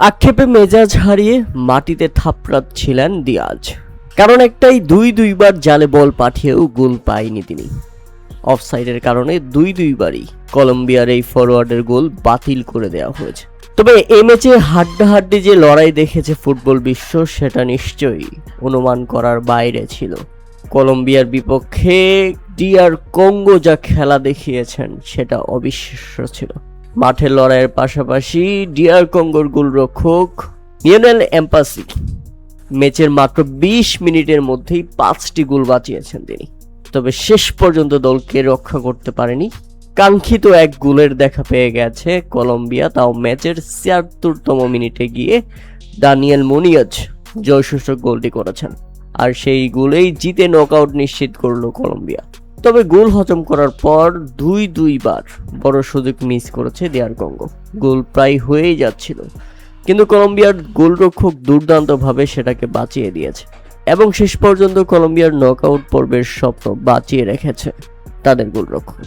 আক্ষেপে মেজাজ হারিয়ে মাটিতে থাপড়াচ্ছিলেন দিয়াজ। কারণ একটাই, দুইবার জালে বল পাঠিয়েও গোল পায়নি তিনি। অফসাইডের কারণে দুইবারই কলম্বিয়ার এই ফরওয়ার্ডের গোল বাতিল করে দেওয়া হয়েছে। তবে এই ম্যাচে হাড্ডাহাড্ডি যে লড়াই দেখেছে ফুটবল বিশ্ব, সেটা নিশ্চয়ই অনুমান করার বাইরে ছিল। কলম্বিয়ার বিপক্ষে ডিআর কঙ্গো যা খেলা দেখিয়েছেন সেটা অবিশ্বাস্য ছিল। মাঠের লড়াইয়ের পাশাপাশি ডিআর কঙ্গোর গোলরক্ষক লিওনেল এমবাপ্পে ম্যাচের মাত্র 20 মিনিটের মধ্যেই 5টি গোল বাঁচিয়েছেন তিনি। তবে শেষ পর্যন্ত দলকে রক্ষা করতে পারেনি। কাঙ্ক্ষিত এক গোলের দেখা পেয়ে গেছে কলম্বিয়া, তাও ম্যাচের 76তম মিনিটে গিয়ে দানিয়েল মুনিয়েজ জয়সূচক গোলটি করেছেন। আর সেই গোলেই জিতে নকআউট নিশ্চিত করলো কলম্বিয়া। তবে গোল হজম করার পর দুইবার বড় সুযোগ মিস করেছে ডিআর কঙ্গো। গোল প্রায় হয়েই যাচ্ছিল, কিন্তু কলম্বিয়ার গোলরক্ষক দুর্দান্তভাবে সেটাকে বাঁচিয়ে দিয়েছে এবং শেষ পর্যন্ত কলম্বিয়ার নকআউট পর্বের স্বপ্ন বাঁচিয়ে রেখেছে তাদের গোলরক্ষক।